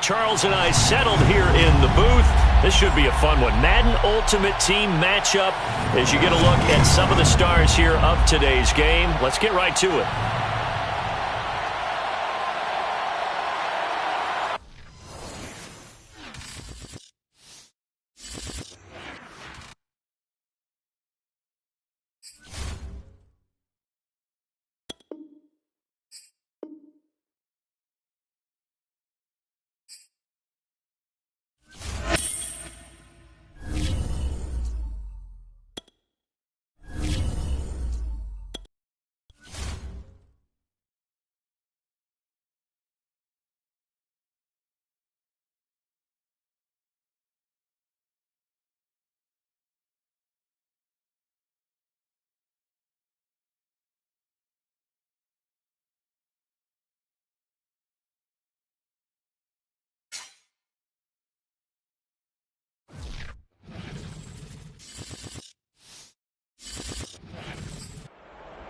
Charles and I settled here in the booth. This should be a fun one. Madden Ultimate Team matchup as you get a look at some of the stars here of today's game. Let's get right to it.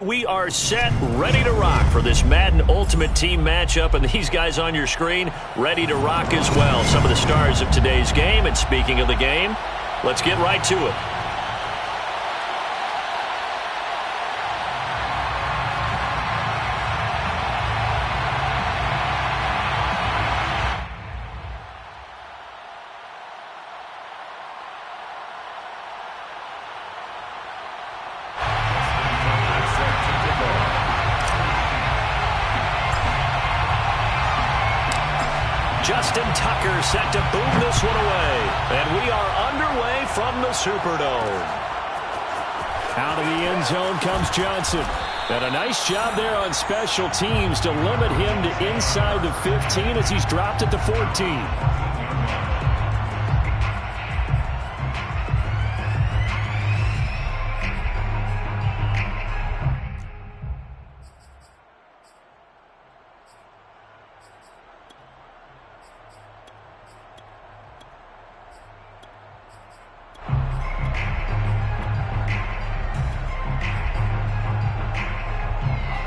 We are set, ready to rock for this Madden Ultimate Team matchup, and these guys on your screen ready to rock as well. Some of the stars of today's game, and speaking of the game, let's get right to it. Justin Tucker set to boom this one away. And we are underway from the Superdome. Out of the end zone comes Johnson. And a nice job there on special teams to limit him to inside the 15 as he's dropped at the 14.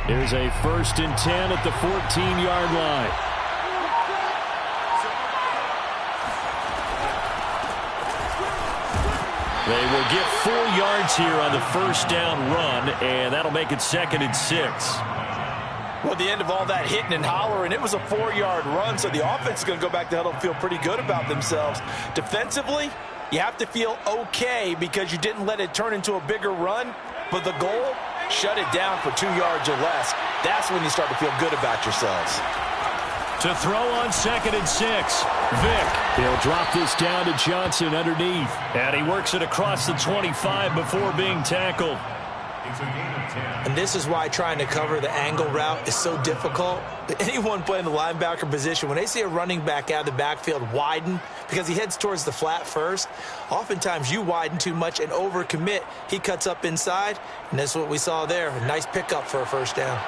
Here's a 1st and 10 at the 14-yard line. They will get 4 yards here on the first down run, and that'll make it 2nd and 6. Well, at the end of all that hitting and hollering, it was a 4-yard run, so the offense is going to go back to huddle and feel pretty good about themselves. Defensively, you have to feel okay because you didn't let it turn into a bigger run, but the goal, shut it down for 2 yards or less. That's when you start to feel good about yourselves. To throw on 2nd and 6. Vick. He'll drop this down to Johnson underneath. And he works it across the 25 before being tackled. And this is why trying to cover the angle route is so difficult. Anyone playing the linebacker position, when they see a running back out of the backfield widen because he heads towards the flat first, oftentimes you widen too much and overcommit. He cuts up inside, and that's what we saw there. A nice pickup for a first down.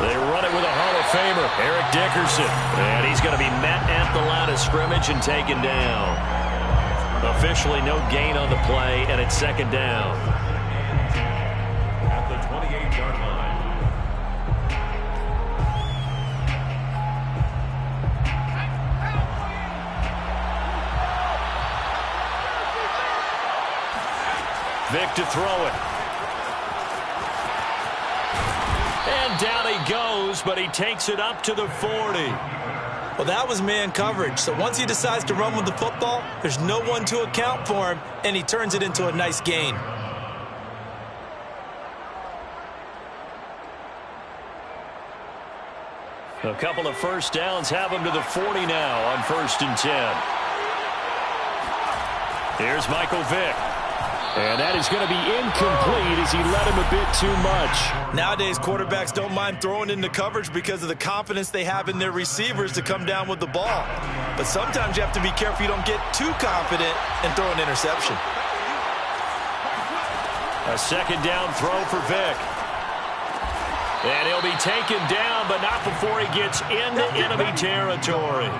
They run it with a Hall of Famer, Eric Dickerson. And he's going to be met at the line of scrimmage and taken down. Officially no gain on the play, and it's 2nd down. At the 28-yard line. Vick to throw it. And down he goes, but he takes it up to the 40. Well, that was man coverage. So once he decides to run with the football, there's no one to account for him, and he turns it into a nice gain. A couple of first downs have him to the 40 now on 1st and 10. Here's Michael Vick. And that is going to be incomplete as he let him a bit too much. Nowadays, quarterbacks don't mind throwing into coverage because of the confidence they have in their receivers to come down with the ball. But sometimes you have to be careful you don't get too confident and throw an interception. A 2nd down throw for Vick. And he'll be taken down, but not before he gets into enemy territory.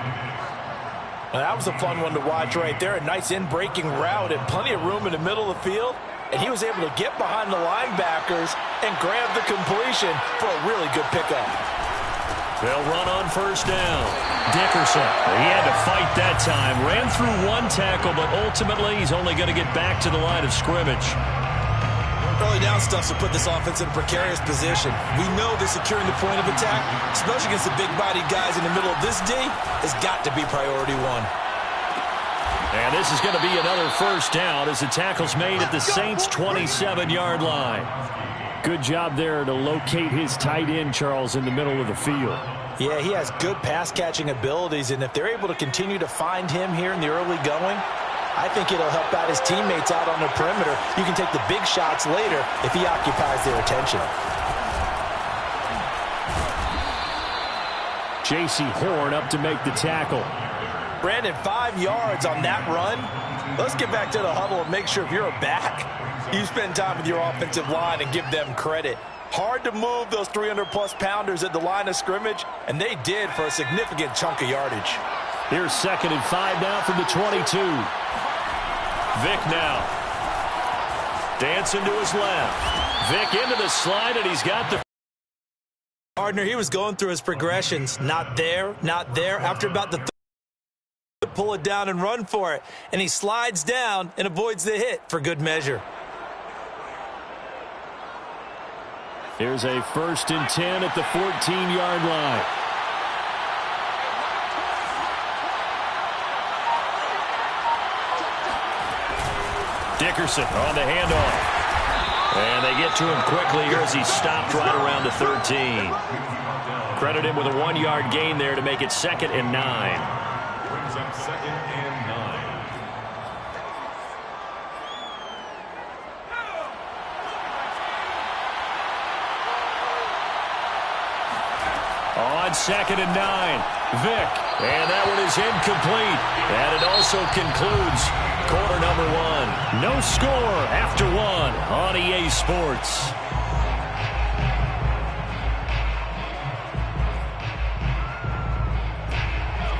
Now, that was a fun one to watch right there. A nice in-breaking route and plenty of room in the middle of the field. And he was able to get behind the linebackers and grabbed the completion for a really good pickup. They'll run on first down. Dickerson, he had to fight that time. Ran through one tackle, but ultimately he's only going to get back to the line of scrimmage. Early down stuff to put this offense in a precarious position. We know that securing the point of attack, especially against the big-bodied guys in the middle of this D, has got to be priority one. And this is going to be another first down as the tackle's made at the Saints' 27-yard line. Good job there to locate his tight end, Charles, in the middle of the field. Yeah, he has good pass-catching abilities, and if they're able to continue to find him here in the early going, I think it'll help out his teammates out on the perimeter. You can take the big shots later if he occupies their attention. J.C. Horn up to make the tackle. Brandon, 5 yards on that run. Let's get back to the huddle and make sure if you're a back, you spend time with your offensive line and give them credit. Hard to move those 300-plus pounders at the line of scrimmage, and they did for a significant chunk of yardage. Here's 2nd and 5 now from the 22. Vick now. Dancing to his left. Vick into the slide, and he's got the... Gardner, he was going through his progressions. Not there, not there. After about the third, pull it down and run for it. And he slides down and avoids the hit for good measure. Here's a 1st and 10 at the 14-yard line. Dickerson on the handoff. And they get to him quickly here as he stopped right around the 13. Credit him with a 1-yard gain there to make it 2nd and 9. Brings up 2nd and 9. On 2nd and 9, Vick. And that one is incomplete. And it also concludes quarter number 1. No score after 1 on EA Sports.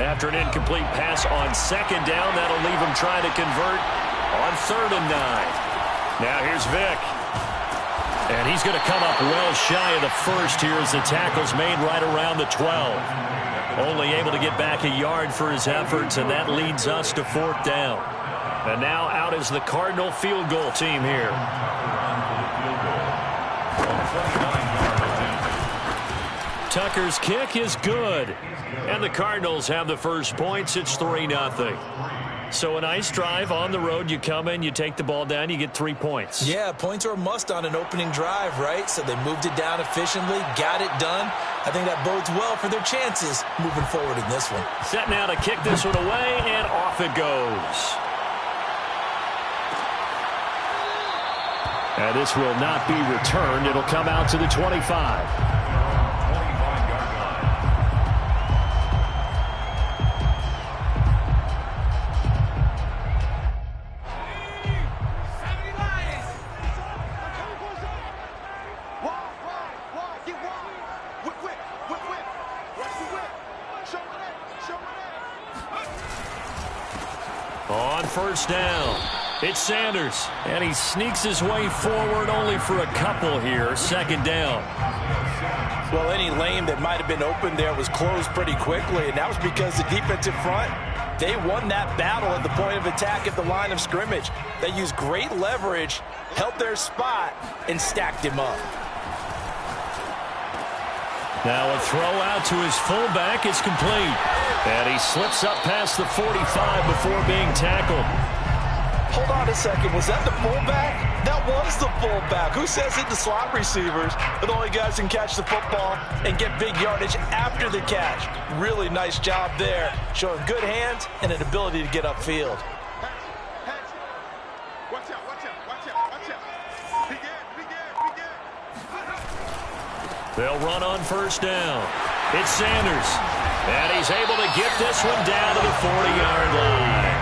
After an incomplete pass on 2nd down, that'll leave him trying to convert on 3rd and 9. Now here's Vick. And he's going to come up well shy of the first here as the tackle's made right around the 12. Only able to get back a yard for his efforts, and that leads us to 4th down. And now out is the Cardinal field goal team here. Tucker's kick is good. And the Cardinals have the first points. It's 3-0. So a nice drive on the road. You come in, you take the ball down, you get 3 points. Yeah, points are a must on an opening drive, right? So they moved it down efficiently, got it done. I think that bodes well for their chances moving forward in this one. Set now to kick this one away, and off it goes. And this will not be returned. It'll come out to the 25. On first down, it's Sanders, and he sneaks his way forward only for a couple here. 2nd down. Well, any lane that might have been open there was closed pretty quickly, and that was because the defensive front, they won that battle at the point of attack at the line of scrimmage. They used great leverage, held their spot, and stacked him up. Now a throw out to his fullback is complete. And he slips up past the 45 before being tackled. Hold on a second. Was that the fullback? That was the fullback. Who says it? The slot receivers are the only guys who can catch the football and get big yardage after the catch. Really nice job there, showing good hands and an ability to get upfield. Watch out, watch out, watch out, watch out. Big end. They'll run on first down. It's Sanders. And he's able to get this one down to the 40-yard line.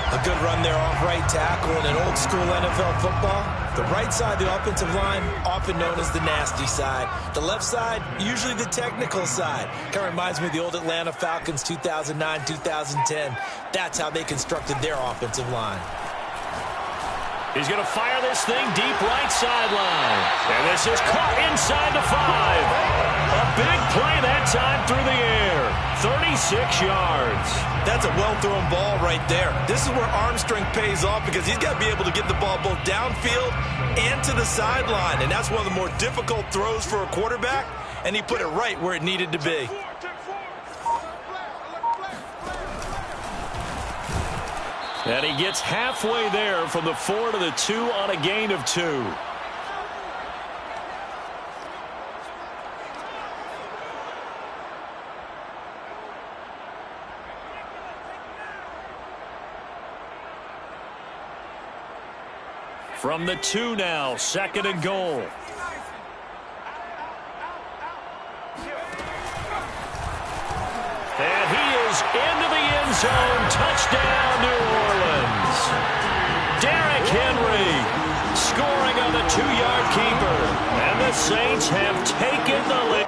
A good run there off right tackle in an old-school NFL football. The right side of the offensive line, often known as the nasty side. The left side, usually the technical side. Kind of reminds me of the old Atlanta Falcons 2009-2010. That's how they constructed their offensive line. He's going to fire this thing deep right sideline. And this is caught inside the 5. A big play that time through the air. 36 yards. That's a well-thrown ball right there. This is where arm strength pays off because he's got to be able to get the ball both downfield and to the sideline. And that's one of the more difficult throws for a quarterback. And he put it right where it needed to be. And he gets halfway there from the 4 to the 2 on a gain of 2. From the 2 now, 2nd and goal. And he is into the end zone. Touchdown, New Orleans. Derrick Henry scoring on the 2-yard keeper. And the Saints have taken the lead.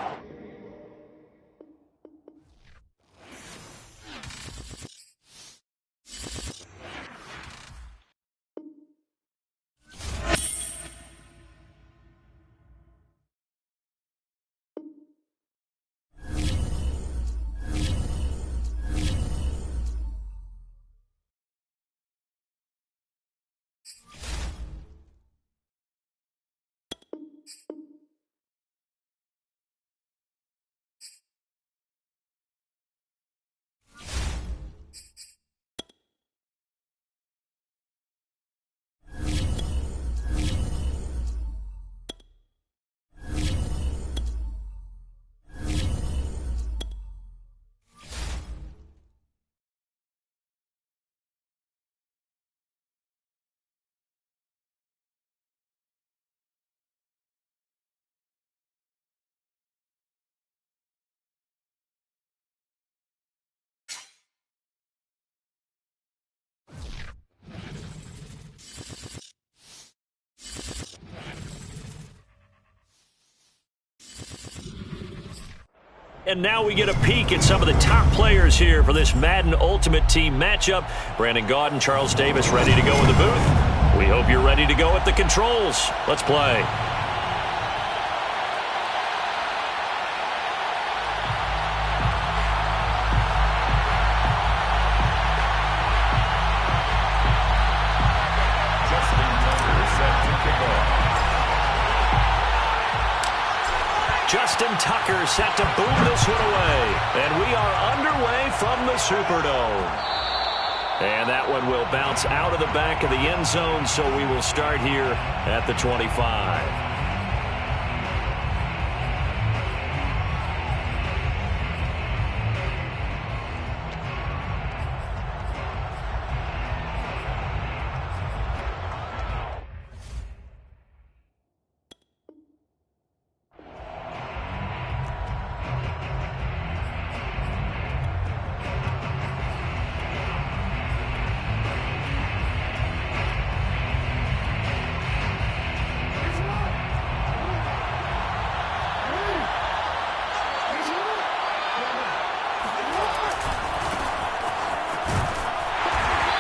And now we get a peek at some of the top players here for this Madden Ultimate Team matchup. Brandon Gaudin, Charles Davis ready to go in the booth. We hope you're ready to go at the controls. Let's play. Justin Tucker set to boom this one away. And we are underway from the Superdome. And that one will bounce out of the back of the end zone, so we will start here at the 25.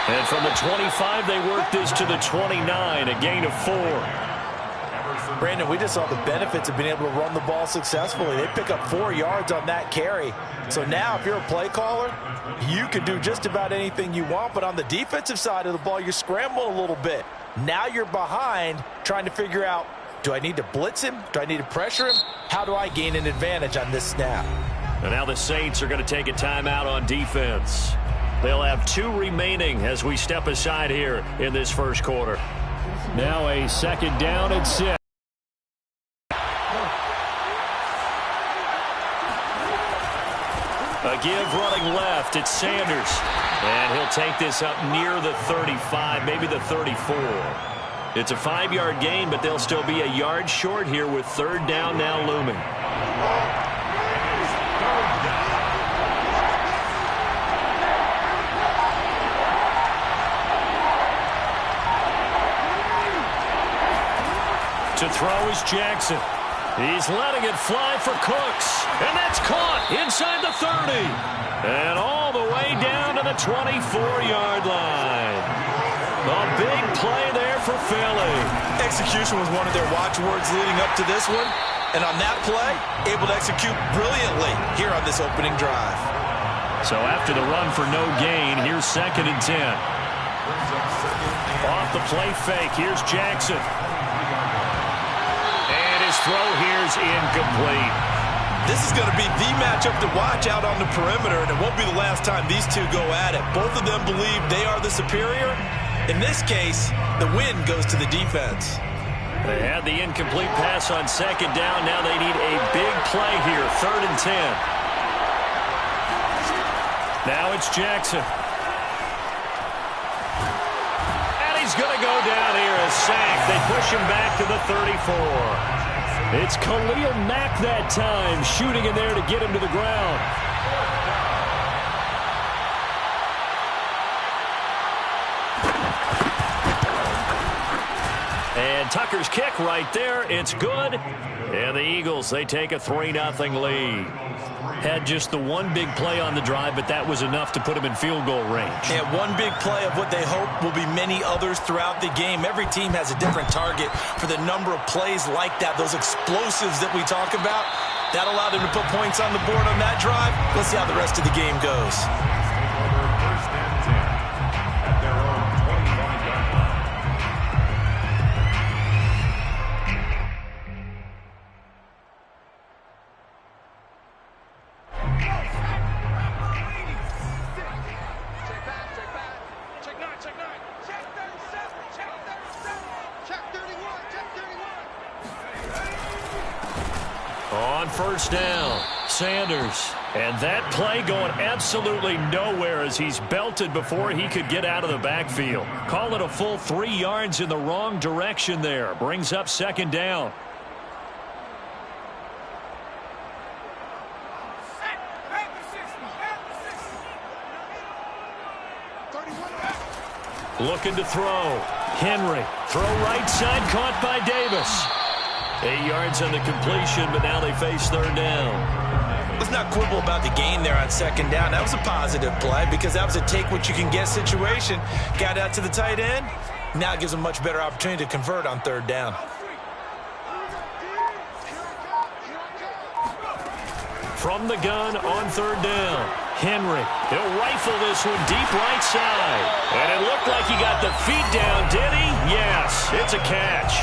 And from the 25, they work this to the 29, a gain of 4. Brandon, we just saw the benefits of being able to run the ball successfully. They pick up 4 yards on that carry. So now if you're a play caller, you can do just about anything you want. But on the defensive side of the ball, you're scrambling a little bit. Now you're behind trying to figure out, do I need to blitz him? Do I need to pressure him? How do I gain an advantage on this snap? And now the Saints are going to take a timeout on defense. They'll have 2 remaining as we step aside here in this first quarter. Now a 2nd down and 6. A give running left. It's Sanders. And he'll take this up near the 35, maybe the 34. It's a 5-yard gain, but they'll still be a yard short here with 3rd down now looming. To throw is Jackson. He's letting it fly for Cooks. And that's caught inside the 30. And all the way down to the 24-yard line. A big play there for Philly. Execution was one of their watchwords leading up to this one. And on that play, able to execute brilliantly here on this opening drive. So after the run for no gain, here's 2nd and 10. Off the play fake, here's Jackson. And his throw here's incomplete. This is going to be the matchup to watch out on the perimeter, and it won't be the last time these two go at it. Both of them believe they are the superior. In this case, the win goes to the defense. They had the incomplete pass on 2nd down. Now they need a big play here, 3rd and 10. Now it's Jackson. And he's going to go down here, a sack. They push him back to the 34. It's Khalil Mack that time, shooting in there to get him to the ground. And Tucker's kick right there. It's good. And the Eagles, they take a 3-0 lead. Had just the one big play on the drive, but that was enough to put him in field goal range. Yeah, one big play of what they hope will be many others throughout the game. Every team has a different target for the number of plays like that, those explosives that we talk about. That allowed them to put points on the board on that drive. Let's see how the rest of the game goes. On 1st down, Sanders. And that play going absolutely nowhere as he's belted before he could get out of the backfield. Call it a full 3 yards in the wrong direction there. Brings up 2nd down. Looking to throw. Henry. Throw right side, caught by Davis. 8 yards on the completion, but now they face 3rd down. Let's not quibble about the gain there on 2nd down. That was a positive play because that was a take-what-you-can-get situation. Got out to the tight end. Now it gives them a much better opportunity to convert on 3rd down. From the gun on 3rd down. Henry. He'll rifle this one deep right side. And it looked like he got the feet down, did he? Yes, it's a catch.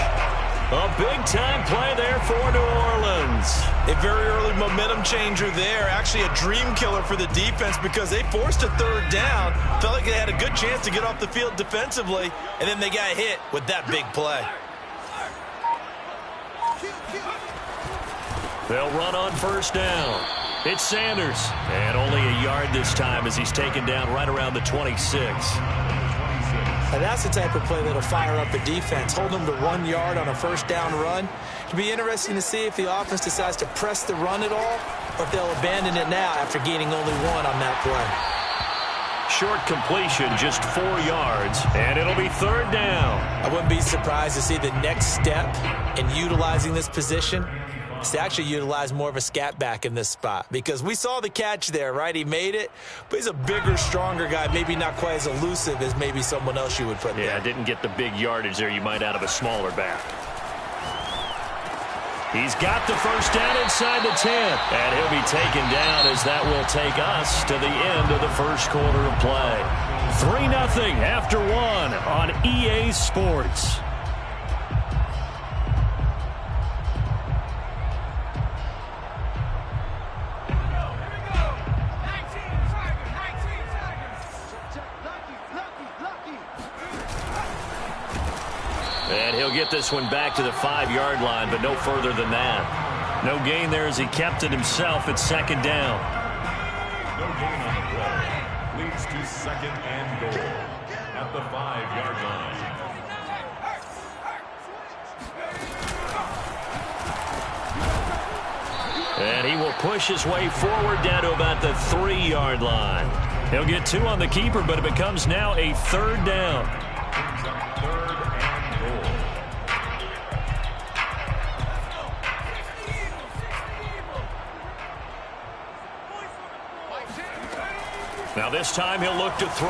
A big-time play there for New Orleans. A very early momentum changer there. Actually a dream killer for the defense because they forced a 3rd down. Felt like they had a good chance to get off the field defensively, and then they got hit with that big play. They'll run on 1st down. It's Sanders. And only a yard this time as he's taken down right around the 26. And that's the type of play that'll fire up a defense. Hold them to 1 yard on a 1st down run. It'll be interesting to see if the offense decides to press the run at all or if they'll abandon it now after gaining only 1 on that play. Short completion, just 4 yards, and it'll be 3rd down. I wouldn't be surprised to see the next step in utilizing this position is to actually utilize more of a scat back in this spot because we saw the catch there, right? He made it, but he's a bigger, stronger guy, maybe not quite as elusive as maybe someone else you would put there. Yeah, didn't get the big yardage there you might out of a smaller back. He's got the 1st down inside the 10, and he'll be taken down as that will take us to the end of the 1st quarter of play. 3-0 after 1 on EA Sports. And he'll get this one back to the 5-yard line, but no further than that. No gain there as he kept it himself at 2nd down. No gain on the play. Leads to 2nd and goal at the 5-yard line. And he will push his way forward down to about the 3-yard line. He'll get 2 on the keeper, but it becomes now a 3rd down. Now this time he'll look to throw.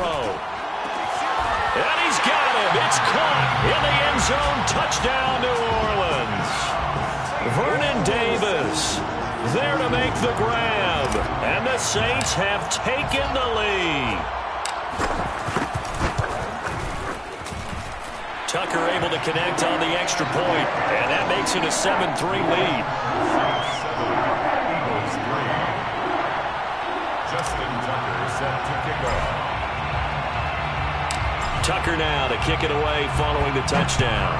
And he's got him. It's caught in the end zone. Touchdown, New Orleans. Vernon Davis there to make the grab. And the Saints have taken the lead. Tucker able to connect on the extra point, and that makes it a 7-3 lead. Eagles 3. Justin Tucker set to kick off. Tucker now to kick it away following the touchdown.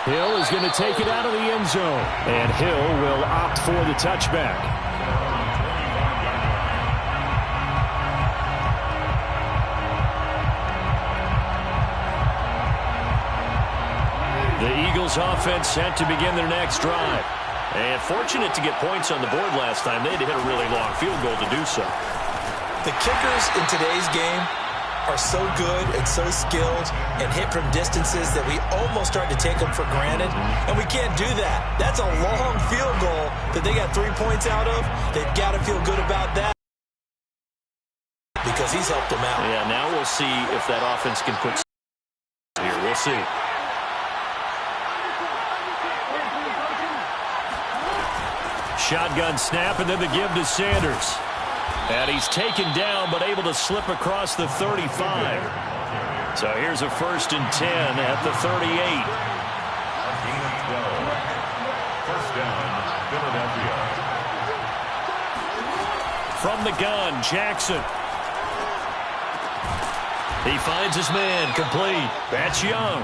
Hill is going to take it out of the end zone, and Hill will opt for the touchback. The Eagles offense set to begin their next drive. And fortunate to get points on the board last time. They had to hit a really long field goal to do so. The kickers in today's game are so good and so skilled and hit from distances that we almost start to take them for granted. And we can't do that. That's a long field goal that they got 3 points out of. They've got to feel good about that because he's helped them out. Yeah, now we'll see if that offense can put here. We'll see. Shotgun snap, and then the give to Sanders. And he's taken down, but able to slip across the 35. So here's a 1st and 10 at the 38. A gain of 12. First down, Philadelphia. From the gun, Jackson. He finds his man, complete. That's Young.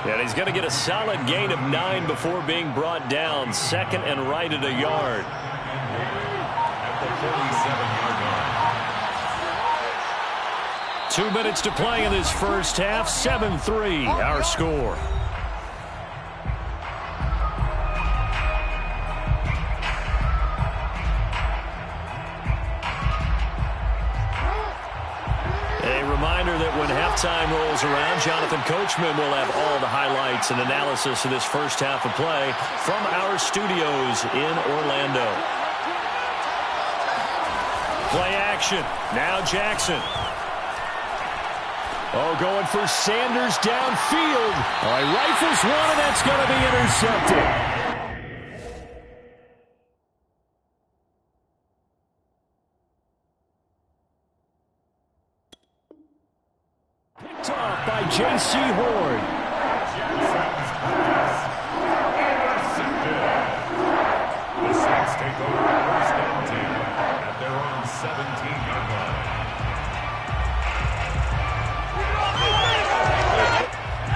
And he's going to get a solid gain of 9 before being brought down. 2nd and right at a yard. At the 47-yard line. 2 minutes to play in this first half. 7-3, our score. That when halftime rolls around, Jonathan Coachman will have all the highlights and analysis of this first half of play from our studios in Orlando. Play action. Now Jackson. Oh, going for Sanders downfield. Oh, he rifles one, and that's going to be intercepted. Off by J.C. Horn. The Saints take over first and 10 at their own 17-yard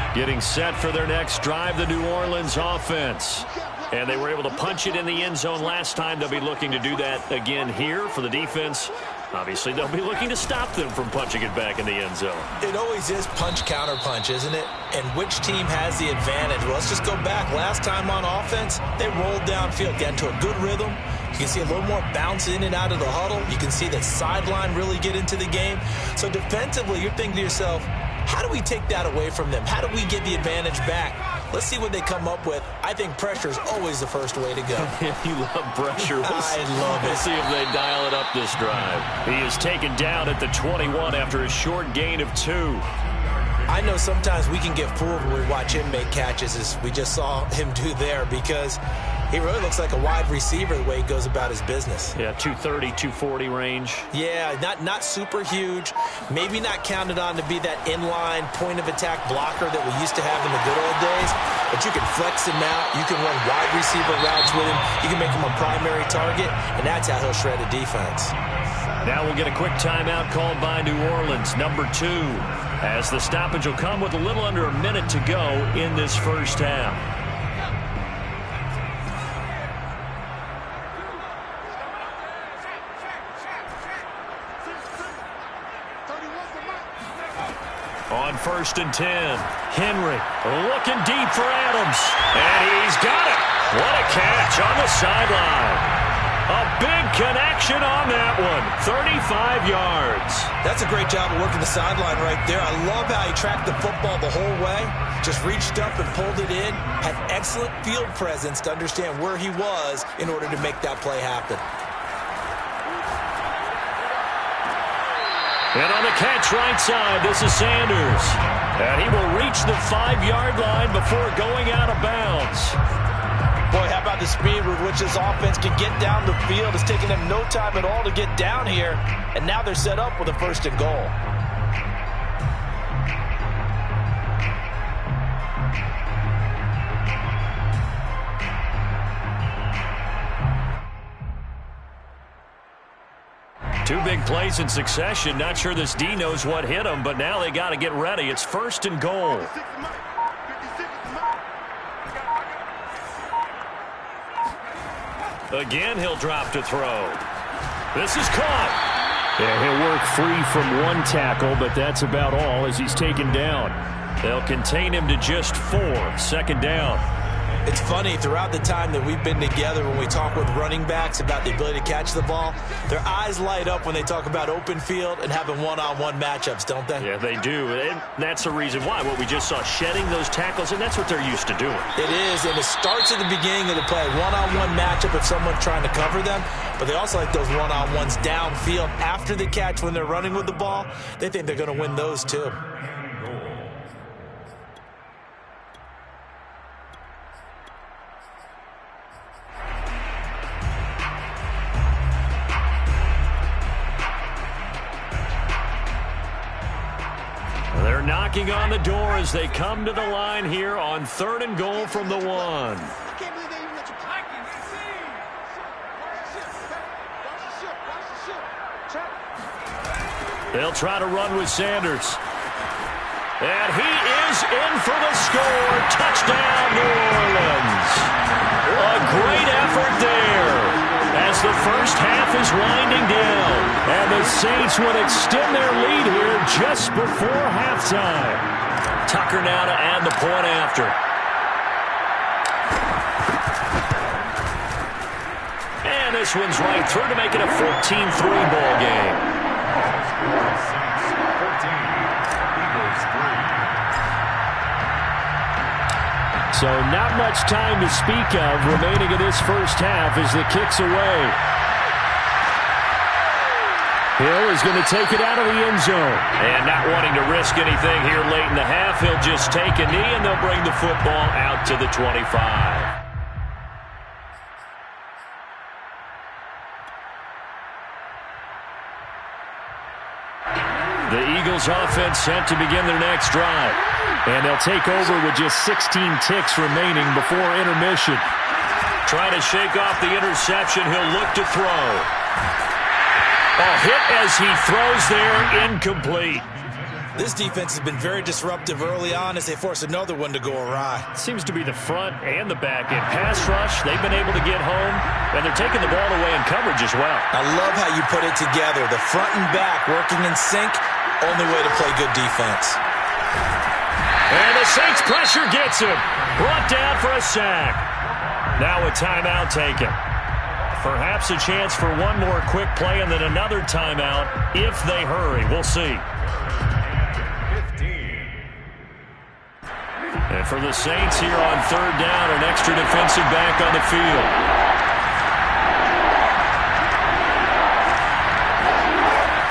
line. Getting set for their next drive, the New Orleans offense. And they were able to punch it in the end zone last time. They'll be looking to do that again here for the defense. Obviously, they'll be looking to stop them from punching it back in the end zone. It always is punch-counter-punch, isn't it? And which team has the advantage? Well, let's just go back. Last time on offense, they rolled downfield, got into a good rhythm. You can see a little more bounce in and out of the huddle. You can see the sideline really get into the game. So defensively, you're thinking to yourself, how do we take that away from them? How do we get the advantage back? Let's see what they come up with. I think pressure is always the first way to go. You love pressure. I love it. We'll see if they dial it up this drive. He is taken down at the 21 after a short gain of 2. I know sometimes we can get fooled when we watch him make catches, as we just saw him do there, because he really looks like a wide receiver the way he goes about his business. Yeah, 230, 240 range. Yeah, not super huge. Maybe not counted on to be that inline point-of-attack blocker that we used to have in the good old days. But you can flex him out. You can run wide receiver routes with him. You can make him a primary target, and that's how he'll shred a defense. Now we'll get a quick timeout called by New Orleans, number 2, as the stoppage will come with a little under a minute to go in this first half. On 1st and 10, Henry looking deep for Adams, and he's got it. What a catch on the sideline. A big connection on that one, 35 yards. That's a great job of working the sideline right there. I love how he tracked the football the whole way, just reached up and pulled it in, had excellent field presence to understand where he was in order to make that play happen. And on the catch right side, this is Sanders. And he will reach the 5-yard line before going out of bounds. Boy, how about the speed with which this offense can get down the field? It's taking them no time at all to get down here. And now they're set up with a 1st and goal. Two big plays in succession. Not sure this D knows what hit him, but now they got to get ready. It's 1st and goal. Again, he'll drop to throw. This is caught. Yeah, he'll work free from one tackle, but that's about all as he's taken down. They'll contain him to just 4. 2nd down. It's funny, throughout the time that we've been together, when we talk with running backs about the ability to catch the ball, their eyes light up when they talk about open field and having one-on-one matchups, don't they? Yeah, they do. And that's the reason why. What we just saw, shedding those tackles, and that's what they're used to doing. It is, and it starts at the beginning of the play. One-on-one matchup if someone's trying to cover them, but they also like those one-on-ones downfield after the catch when they're running with the ball. They think they're going to win those too. They're knocking on the door as they come to the line here on 3rd and goal from the 1. They'll try to run with Sanders. And he is in for the score. Touchdown, New Orleans. A great effort there as the first half is winding down. And the Saints would extend their lead here just before halftime. Tucker now to add the point after. And this one's right through to make it a 14-3 ball game. So not much time to speak of remaining in this first half as the kick's away. Hill is going to take it out of the end zone. And not wanting to risk anything here late in the half, he'll just take a knee and they'll bring the football out to the 25. The Eagles offense set to begin their next drive. And they'll take over with just 16 ticks remaining before intermission. Trying to shake off the interception. He'll look to throw. A hit as he throws there, incomplete. This defense has been very disruptive early on as they force another one to go awry. Seems to be the front and the back end. Pass rush, they've been able to get home, and they're taking the ball away in coverage as well. I love how you put it together. The front and back working in sync, only way to play good defense. And the Saints pressure gets him. Brought down for a sack. Now a timeout taken. Perhaps a chance for one more quick play and then another timeout if they hurry. We'll see. 15. And for the Saints here on 3rd down, an extra defensive back on the field.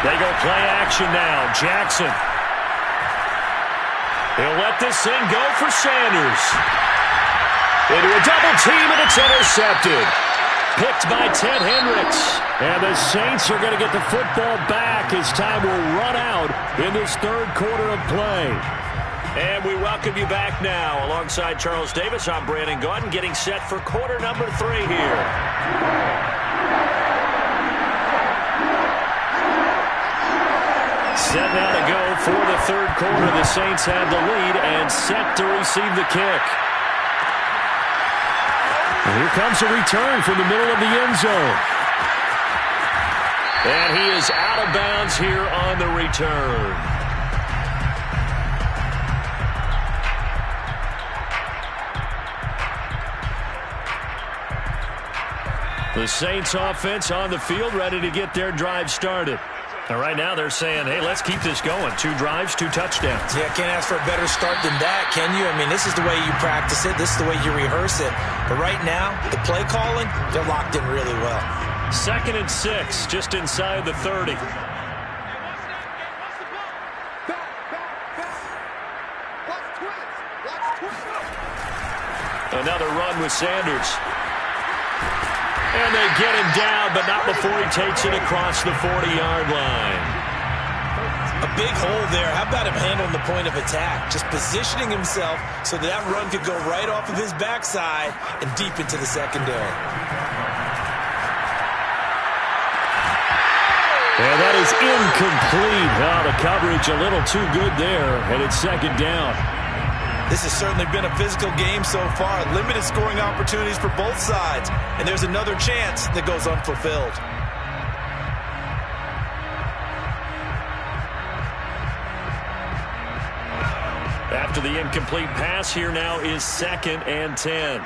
They go play action now. Jackson. He'll let this thing go for Sanders. Into a double team, and it's intercepted. Picked by Ted Hendricks. And the Saints are going to get the football back as time will run out in this 3rd quarter of play. And we welcome you back now. Alongside Charles Davis, I'm Brandon Gaudin, getting set for quarter number 3 here. Set now to go for the 3rd quarter. The Saints have the lead and set to receive the kick. And here comes a return from the middle of the end zone. And he is out of bounds here on the return. The Saints offense on the field, ready to get their drive started. And right now they're saying, hey, let's keep this going. 2 drives, 2 touchdowns. Yeah, can't ask for a better start than that, can you? I mean, this is the way you practice it. This is the way you rehearse it. But right now, the play calling, they're locked in really well. 2nd and 6, just inside the 30. another run with Sanders. And they get him down, but not before he takes it across the 40-yard line. A big hole there. How about him handling the point of attack? Just positioning himself so that run could go right off of his backside and deep into the secondary. And that is incomplete. Oh, the coverage a little too good there, and it's second down. This has certainly been a physical game so far. Limited scoring opportunities for both sides. And there's another chance that goes unfulfilled. After the incomplete pass, here now is 2nd and 10.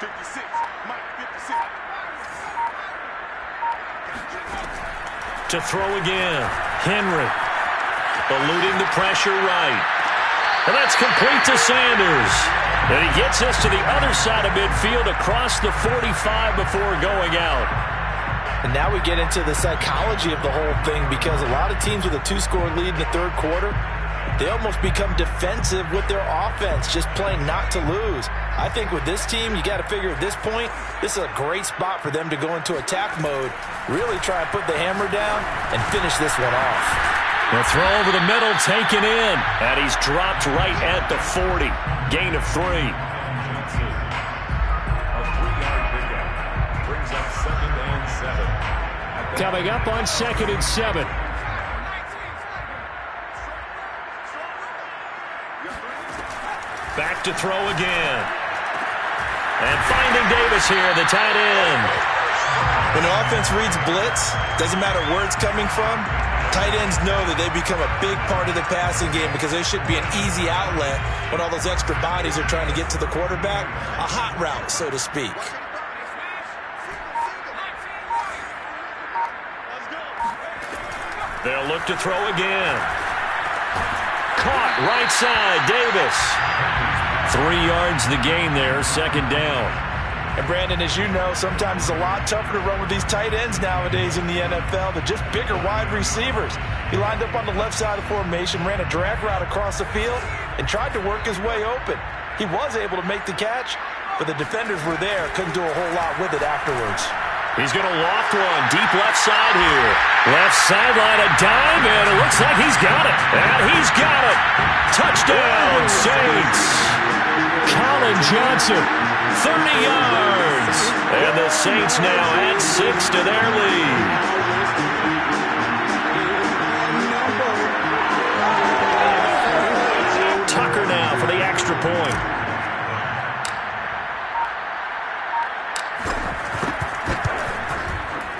56. Mike, 56. To throw again. Henry. Eluding the pressure right. And that's complete to Sanders. And he gets us to the other side of midfield across the 45 before going out. And now we get into the psychology of the whole thing, because a lot of teams with a 2-score lead in the third quarter, they almost become defensive with their offense, just playing not to lose. I think with this team, you got to figure at this point, this is a great spot for them to go into attack mode, really try and put the hammer down and finish this one off. The throw over the middle taken in, and he's dropped right at the 40. Gain of 3. A 3-yard pickup brings up 2nd and 7. Coming up on 2nd and 7. Back to throw again. And finding Davis here, the tight end. When the offense reads blitz, doesn't matter where it's coming from, tight ends know that they become a big part of the passing game, because they should be an easy outlet when all those extra bodies are trying to get to the quarterback. A hot route, so to speak. They'll look to throw again. Caught right side, Davis. 3 yards the gain there, 2nd down. And Brandon, as you know, sometimes it's a lot tougher to run with these tight ends nowadays in the NFL. They're just bigger wide receivers. He lined up on the left side of the formation, ran a drag route across the field, and tried to work his way open. He was able to make the catch, but the defenders were there, couldn't do a whole lot with it afterwards. He's going to loft one deep left side here. Left sideline, a dime, and it looks like he's got it. And he's got it. Touchdown, Saints. Colin Johnson, 30 yards. And the Saints now add 6 to their lead. Tucker now for the extra point.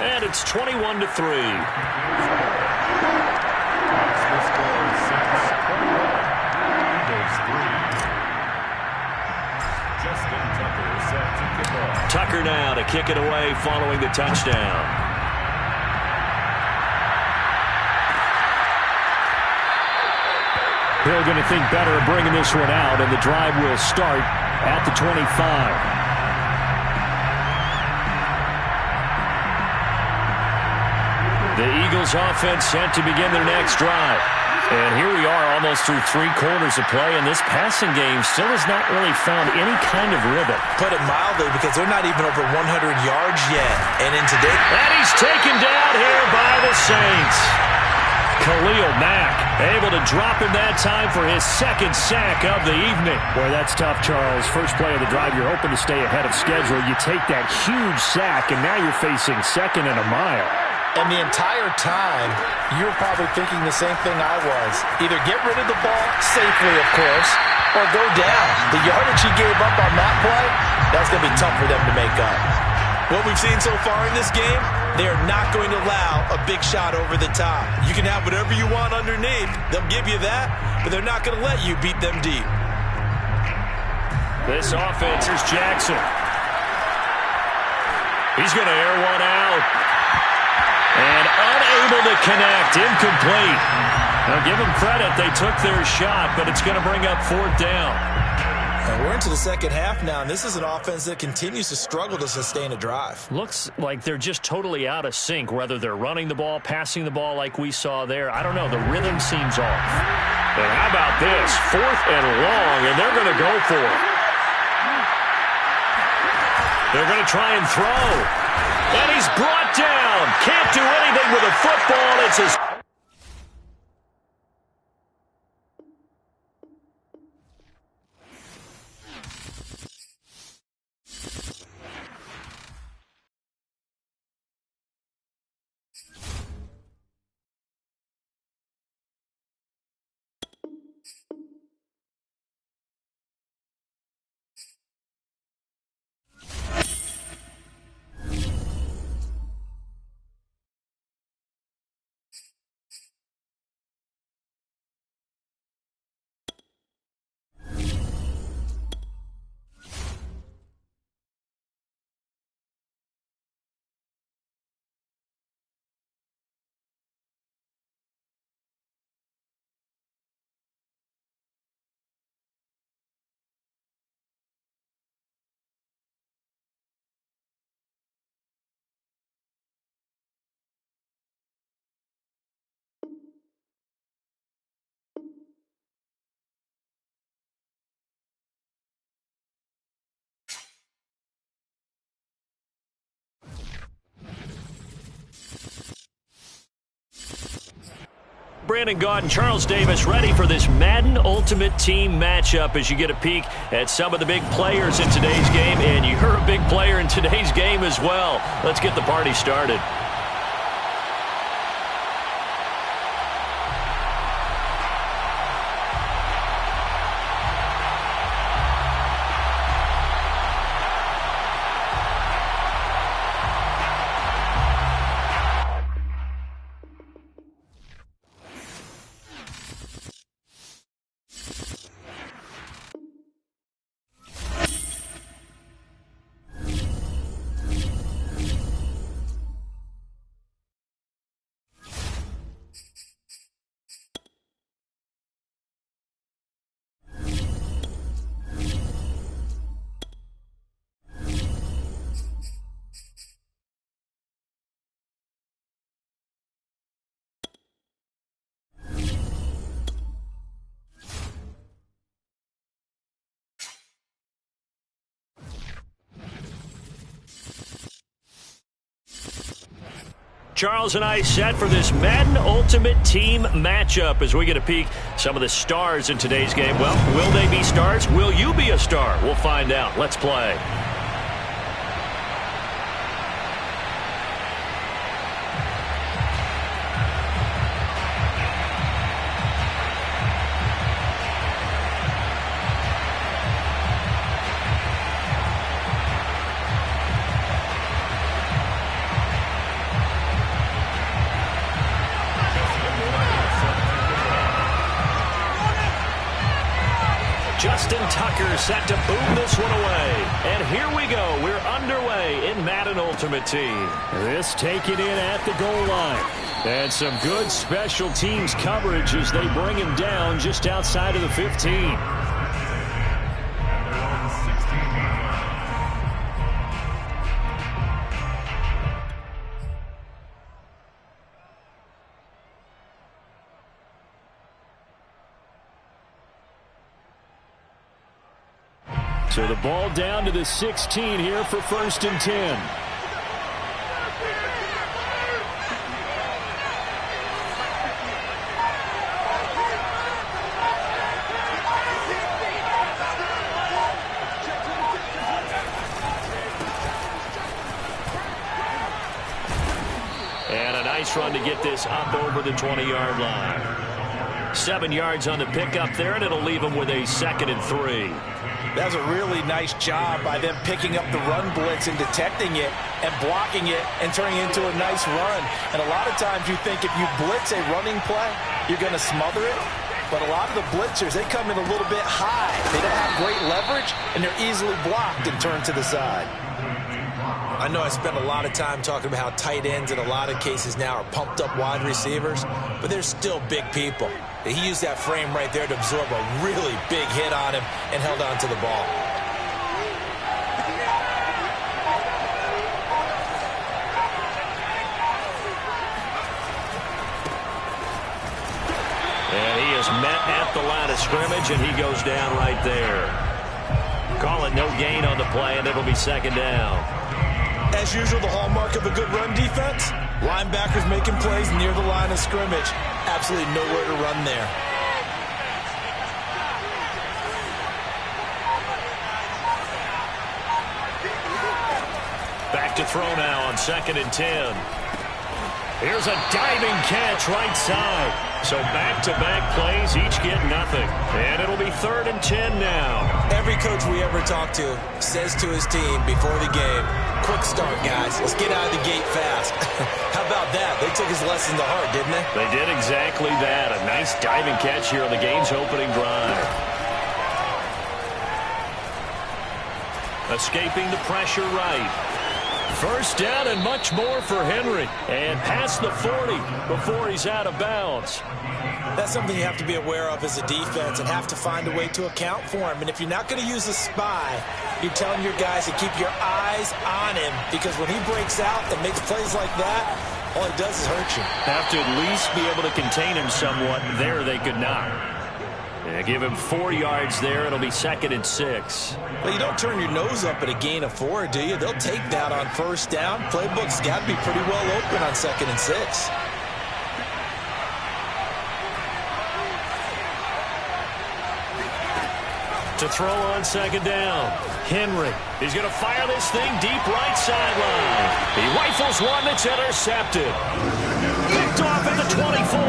And it's 21-3. Tucker now to kick it away following the touchdown. Hill going to think better of bringing this one out, and the drive will start at the 25. The Eagles offense set to begin their next drive. And here we are almost through 3 quarters of play, and this passing game still has not really found any kind of rhythm. Put it mildly, because they're not even over 100 yards yet. And in today... And he's taken down here by the Saints. Khalil Mack able to drop him that time for his 2nd sack of the evening. Boy, that's tough, Charles. First play of the drive, you're hoping to stay ahead of schedule. You take that huge sack, and now you're facing 2nd and a mile. And the entire time, you were probably thinking the same thing I was. Either get rid of the ball safely, of course, or go down. The yardage he gave up on that play, that's going to be tough for them to make up. What we've seen so far in this game, they are not going to allow a big shot over the top. You can have whatever you want underneath. They'll give you that, but they're not going to let you beat them deep. This offense is Jackson. He's going to air one out. And unable to connect, incomplete. Now give them credit, they took their shot, but it's going to bring up 4th down. And we're into the second half now, and this is an offense that continues to struggle to sustain a drive. Looks like they're just totally out of sync, whether they're running the ball, passing the ball like we saw there. I don't know, the rhythm seems off. And how about this? 4th and long, and they're going to go for it. They're going to try and throw. And he's brought down. Can't do anything with a football. It's his... Brandon Gaud and Charles Davis ready for this Madden Ultimate Team matchup as you get a peek at some of the big players in today's game. And you're a big player in today's game as well. Let's get the party started. Charles and I set for this Madden Ultimate Team matchup as we get a peek some of the stars in today's game. Well, will they be stars? Will you be a star? We'll find out. Let's play. Justin Tucker set to boom this one away. And here we go. We're underway in Madden Ultimate Team. This taken in at the goal line. And some good special teams coverage as they bring him down just outside of the 15. So the ball down to the 16 here for 1st and 10. And a nice run to get this up over the 20-yard line. 7 yards on the pickup there, and it'll leave him with a 2nd and 3. That was a really nice job by them picking up the run blitz and detecting it and blocking it and turning it into a nice run. And a lot of times you think if you blitz a running play, you're going to smother it. But a lot of the blitzers, they come in a little bit high. They don't have great leverage, and they're easily blocked and turned to the side. I know I spent a lot of time talking about how tight ends in a lot of cases now are pumped up wide receivers, but they're still big people. He used that frame right there to absorb a really big hit on him and held on to the ball. And he is met at the line of scrimmage, and he goes down right there. Call it no gain on the play, and it'll be second down. As usual, the hallmark of a good run defense, linebackers making plays near the line of scrimmage. Absolutely nowhere to run there. Back to throw now on 2nd and 10. Here's a diving catch right side. So back-to-back plays, each get nothing. And it'll be 3rd and 10 now. Every coach we ever talk to says to his team before the game, quick start, guys. Let's get out of the gate fast. How about that? They took his lesson to heart, didn't they? They did exactly that. A nice diving catch here on the game's opening drive. Escaping the pressure right. First down and much more for Henry. And past the 40 before he's out of bounds. That's something you have to be aware of as a defense and have to find a way to account for him. And if you're not going to use a spy, you're telling your guys to keep your eyes on him, because when he breaks out and makes plays like that, all he does is hurt you. Have to at least be able to contain him somewhat. There they could not. Yeah, give him 4 yards there. It'll be 2nd and 6. Well, you don't turn your nose up at a gain of 4, do you? They'll take that on first down. Playbook's got to be pretty well open on 2nd and 6. To throw on 2nd down. Henry. He's going to fire this thing deep right sideline. He rifles one that's intercepted. Picked off at the 24.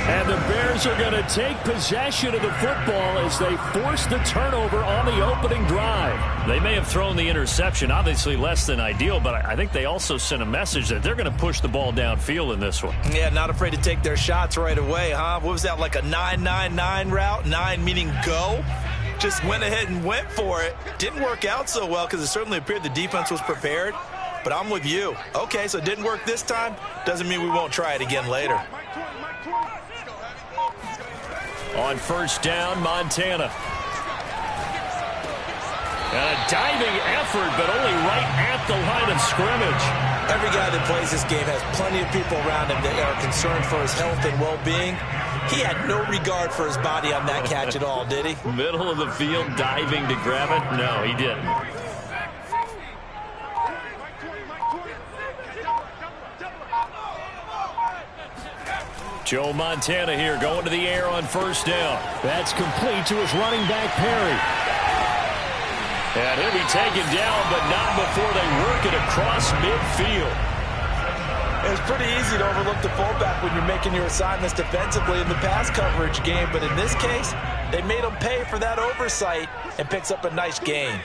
And the Bears are going to take possession of the football as they force the turnover on the opening drive. They may have thrown the interception, obviously less than ideal, but I think they also sent a message that they're going to push the ball downfield in this one. Yeah, not afraid to take their shots right away, huh? What was that, like a 9-9-9 route? 9 meaning go? Just went ahead and went for it. Didn't work out so well because it certainly appeared the defense was prepared. But I'm with you. Okay, so it didn't work this time. Doesn't mean we won't try it again later. On first down, Montana. And a diving effort, but only right at the line of scrimmage. Every guy that plays this game has plenty of people around him that are concerned for his health and well-being. He had no regard for his body on that catch at all, did he? Middle of the field, diving to grab it? No, he didn't. Joe Montana here going to the air on first down. That's complete to his running back, Perry. And he'll be taken down, but not before they work it across midfield. It's pretty easy to overlook the fullback when you're making your assignments defensively in the pass coverage game, but in this case, they made him pay for that oversight and picks up a nice gain.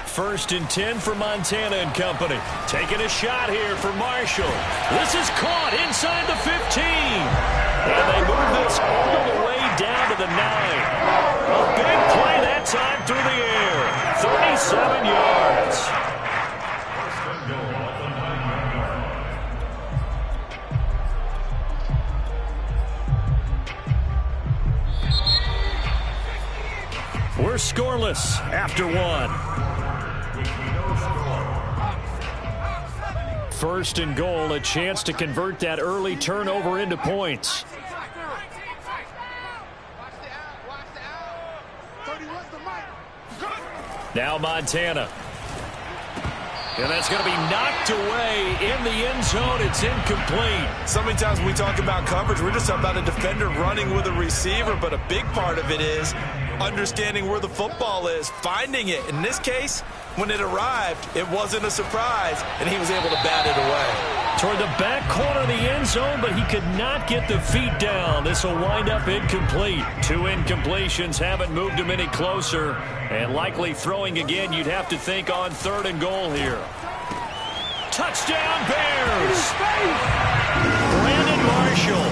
First and 10 for Montana and company. Taking a shot here for Marshall. This is caught inside the 15. And they move this all the way down to the 9. A big play that time through the air. 37 yards. We're scoreless after 1. First and goal, a chance to convert that early turnover into points. Now Montana. And that's going to be knocked away in the end zone. It's incomplete. So many times when we talk about coverage, we're just talking about a defender running with a receiver, but a big part of it is understanding where the football is, finding it. In this case, when it arrived, it wasn't a surprise, and he was able to bat it away. Toward the back corner of the end zone, but he could not get the feet down. This will wind up incomplete. 2 incompletions haven't moved him any closer, and likely throwing again, you'd have to think on 3rd and goal here. Touchdown, Bears! Brandon Marshall,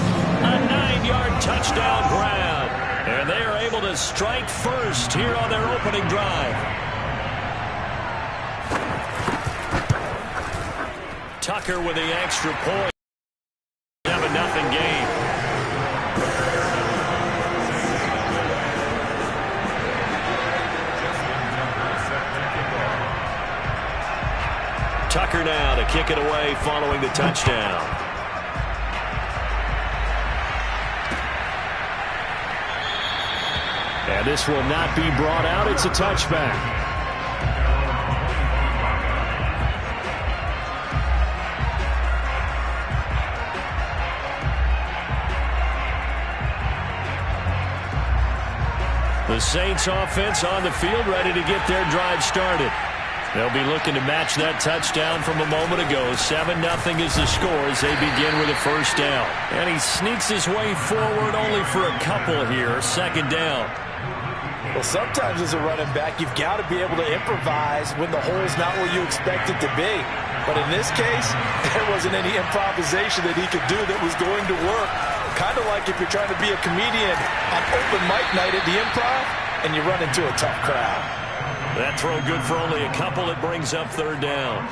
a 9-yard touchdown grab. And they are able to strike first here on their opening drive. Tucker with the extra point. 7-0 game. kick it away following the touchdown. And this will not be brought out. It's a touchback. The Saints offense on the field, ready to get their drive started. They'll be looking to match that touchdown from a moment ago. 7-0 is the score as they begin with a first down. And he sneaks his way forward only for a couple here. Second down. Well, sometimes as a running back, you've got to be able to improvise when the hole's not where you expect it to be. But in this case, there wasn't any improvisation that he could do that was going to work. Kind of like if you're trying to be a comedian on open mic night at the Improv and you run into a tough crowd. That throw good for only a couple. It brings up third down.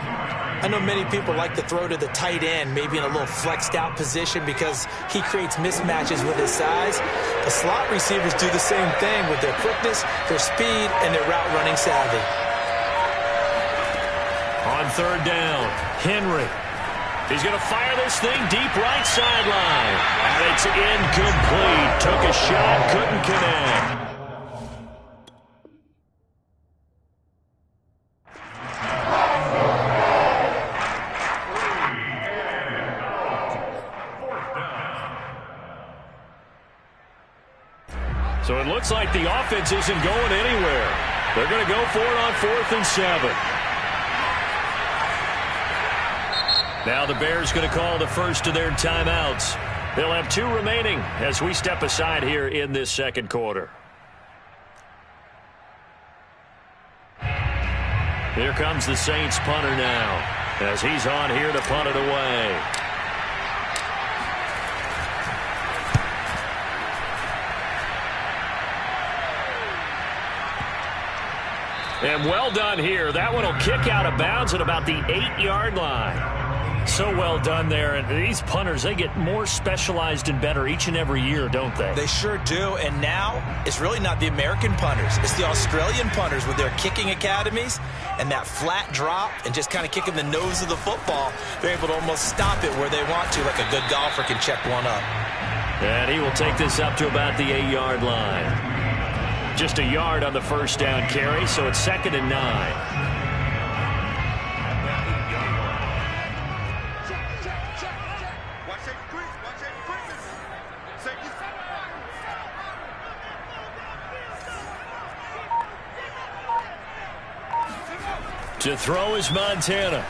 I know many people like to throw to the tight end, maybe in a little flexed out position because he creates mismatches with his size. The slot receivers do the same thing with their quickness, their speed, and their route running savvy. On third down, Henry. He's going to fire this thing deep right sideline. And it's incomplete. Took a shot, couldn't connect. So it looks like the offense isn't going anywhere. They're going to go for it on 4th and 7. Now the Bears going to call the first of their timeouts. They'll have 2 remaining as we step aside here in this second quarter. Here comes the Saints punter now as he's on here to punt it away. And well done here. That one will kick out of bounds at about the 8-yard line. So well done there. And these punters, they get more specialized and better each and every year, don't they? They sure do. And now it's really not the American punters. It's the Australian punters with their kicking academies and that flat drop and just kind of kicking the nose of the football. They're able to almost stop it where they want to, like a good golfer can check one up. And he will take this up to about the 8-yard line. Just a yard on the first down carry, so it's 2nd and 9. To throw is Montana.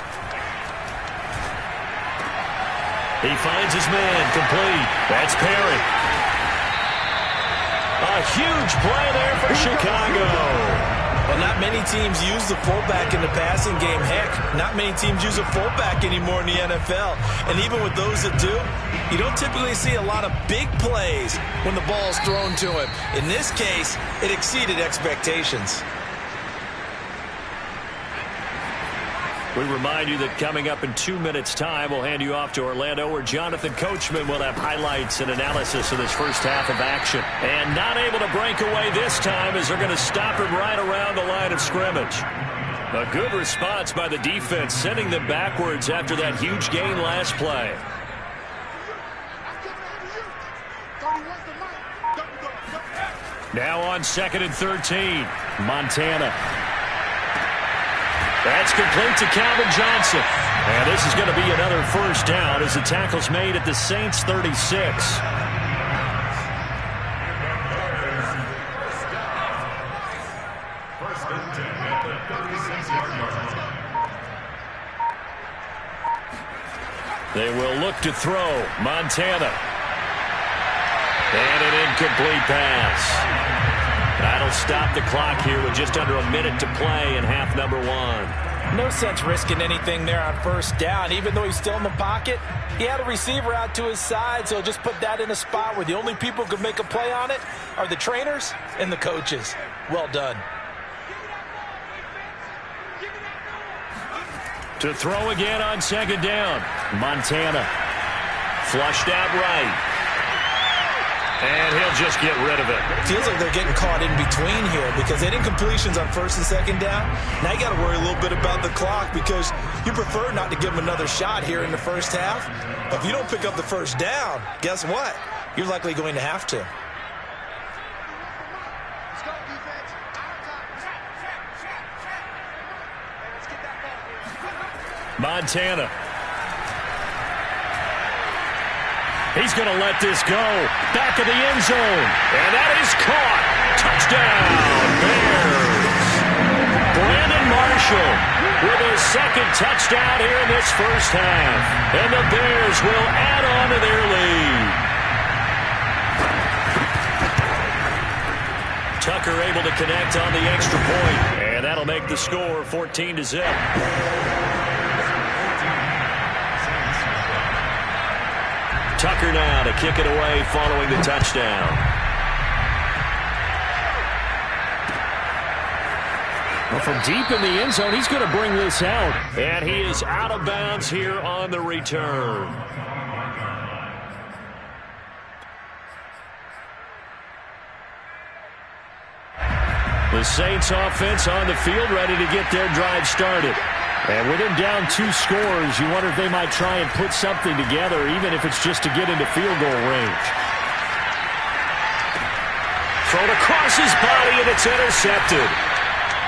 He finds his man, complete. That's Perry. A huge play there for Chicago. Well, not many teams use the fullback in the passing game. Heck, not many teams use a fullback anymore in the NFL. And even with those that do, you don't typically see a lot of big plays when the ball's thrown to him. In this case, it exceeded expectations. We remind you that coming up in 2 minutes' time, we'll hand you off to Orlando, where Jonathan Coachman will have highlights and analysis of this first half of action. And not able to break away this time as they're going to stop him right around the line of scrimmage. A good response by the defense, sending them backwards after that huge gain last play. Now on 2nd and 13, Montana. That's complete to Calvin Johnson. And this is going to be another first down as the tackle's made at the Saints' 36. First and 10 at the 36-yard line. They will look to throw. Montana. And an incomplete pass. That'll stop the clock here with just under a minute to play in half number 1. No sense risking anything there on first down. Even though he's still in the pocket, he had a receiver out to his side, so just put that in a spot where the only people who can make a play on it are the trainers and the coaches. Well done. To throw again on 2nd down. Montana. Flushed out right. And he'll just get rid of it. Feels like they're getting caught in between here because they didn't completions on first and second down. Now you got to worry a little bit about the clock because you prefer not to give them another shot here in the first half. But if you don't pick up the first down, guess what? You're likely going to have to. Montana. He's going to let this go. Back of the end zone. And that is caught. Touchdown, Bears. Brandon Marshall with his second touchdown here in this first half. And the Bears will add on to their lead. Tucker able to connect on the extra point. And that'll make the score 14-0. Tucker now to kick it away following the touchdown. Well, from deep in the end zone, he's going to bring this out. And he is out of bounds here on the return. The Saints offense on the field ready to get their drive started. And with him down 2 scores, you wonder if they might try and put something together, even if it's just to get into field goal range. Thrown across his body, and it's intercepted.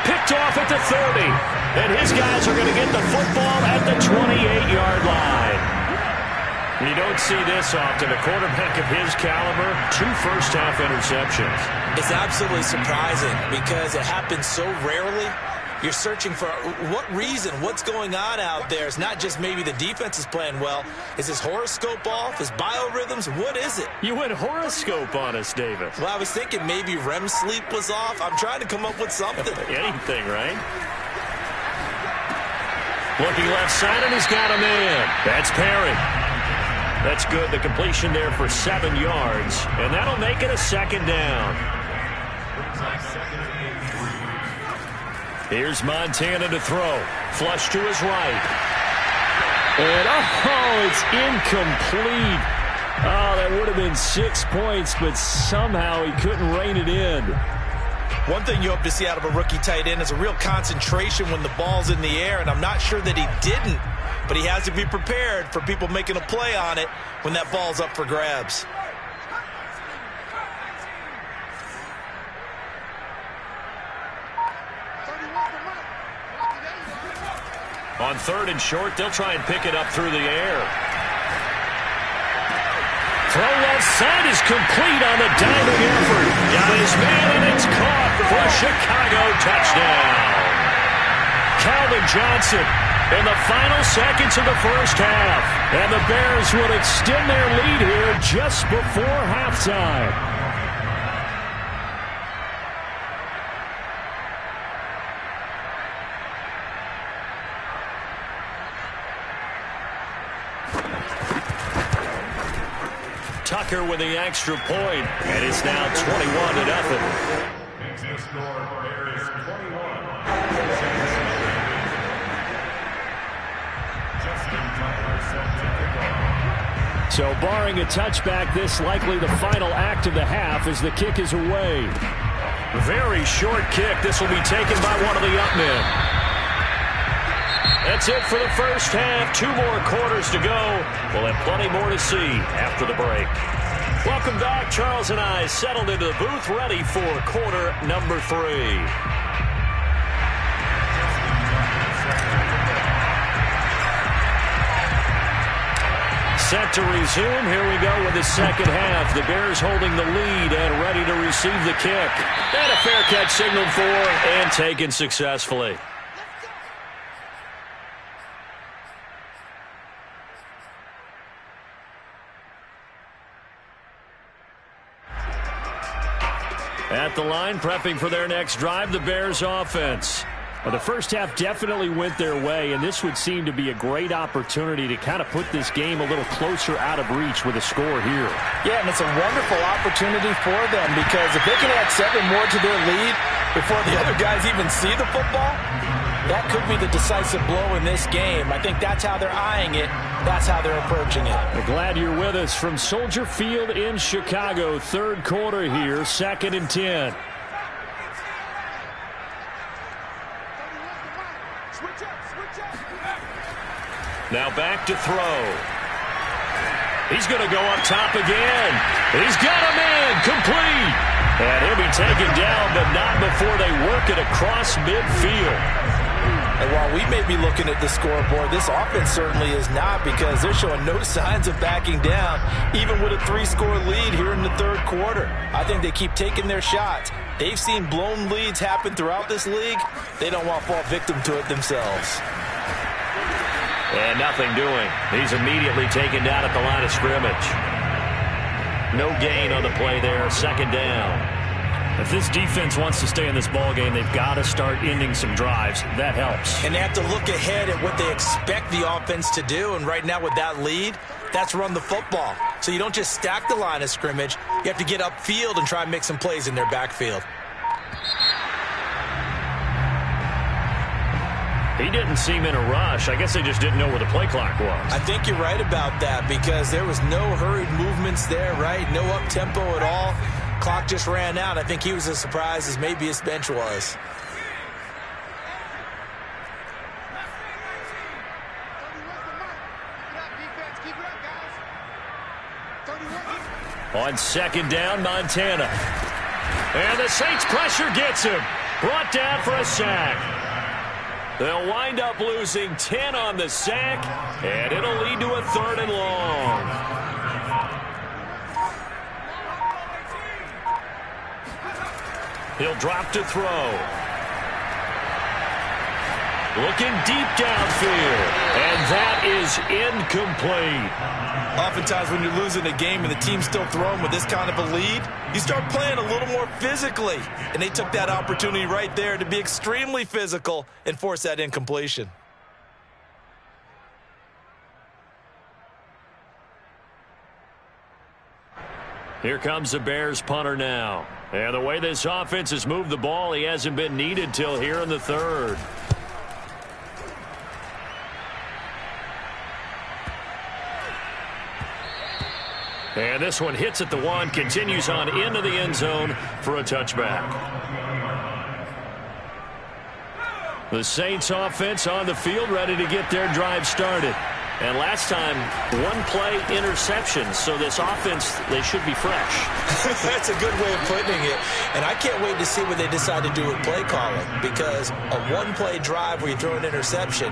Picked off at the 30. And his guys are going to get the football at the 28-yard line. You don't see this often. A quarterback of his caliber, 2 first-half interceptions. It's absolutely surprising because it happens so rarely. You're searching for what reason, what's going on out there. It's not just maybe the defense is playing well. Is his horoscope off? His biorhythms? What is it? You went horoscope on us, Davis. Well, I was thinking maybe REM sleep was off. I'm trying to come up with something. Anything, right? Looking left side, and he's got a man. That's Perry. That's good. The completion there for 7 yards. And that'll make it a second down. Here's Montana to throw. Flush to his right. And, it's incomplete. Oh, that would have been 6 points, but somehow he couldn't rein it in. One thing you hope to see out of a rookie tight end is a real concentration when the ball's in the air, and I'm not sure that he didn't, but he has to be prepared for people making a play on it when that ball's up for grabs. On 3rd and short, they'll try and pick it up through the air. Throw left side is complete on the diving effort. Got his man, and it's caught for a Chicago touchdown. Calvin Johnson in the final seconds of the first half. And the Bears will extend their lead here just before halftime. Tucker with the extra point, and it's now 21-0. So barring a touchback, this likely the final act of the half as the kick is away. Very short kick. This will be taken by one of the up men. That's it for the first half. 2 more quarters to go. We'll have plenty more to see after the break. Welcome back. Charles and I settled into the booth, ready for quarter number 3. Set to resume. Here we go with the second half. The Bears holding the lead and ready to receive the kick. And a fair catch signaled for and taken successfully. At the line, prepping for their next drive, the Bears offense. Well, the first half definitely went their way, and this would seem to be a great opportunity to kind of put this game a little closer out of reach with a score here. Yeah, and it's a wonderful opportunity for them because if they can add 7 more to their lead before the other guys even see the football, that could be the decisive blow in this game. I think that's how they're eyeing it. That's how they're approaching it. I'm glad you're with us from Soldier Field in Chicago. Third quarter here, 2nd and 10. Now back to throw. He's going to go up top again. He's got a man complete. And he'll be taken down, but not before they work it across midfield. And while we may be looking at the scoreboard, this offense certainly is not, because they're showing no signs of backing down, even with a 3-score lead here in the third quarter. I think they keep taking their shots. They've seen blown leads happen throughout this league. They don't want to fall victim to it themselves. And nothing doing. He's immediately taken down at the line of scrimmage. No gain on the play there. 2nd down. If this defense wants to stay in this ball game, they've got to start ending some drives. That helps. And they have to look ahead at what they expect the offense to do. And right now with that lead, that's run the football. So you don't just stack the line of scrimmage. You have to get upfield and try and make some plays in their backfield. He didn't seem in a rush. I guess they just didn't know where the play clock was. I think you're right about that, because there was no hurried movements there, right? No up-tempo at all. Clock just ran out. I think he was as surprised as maybe his bench was. On 2nd down, Montana. And the Saints pressure gets him. Brought down for a sack. They'll wind up losing 10 on the sack, and it'll lead to a 3rd and long. He'll drop to throw. Looking deep downfield, and that is incomplete. Oftentimes when you're losing a game and the team's still throwing with this kind of a lead, you start playing a little more physically. And they took that opportunity right there to be extremely physical and force that incompletion. Here comes the Bears punter now. And the way this offense has moved the ball, he hasn't been needed till here in the 3rd. And this one hits at the 1, continues on into the end zone for a touchback. The Saints offense on the field, ready to get their drive started. And last time, 1-play interception. So this offense, they should be fresh. That's a good way of putting it. And I can't wait to see what they decide to do with play calling, because a 1-play drive where you throw an interception,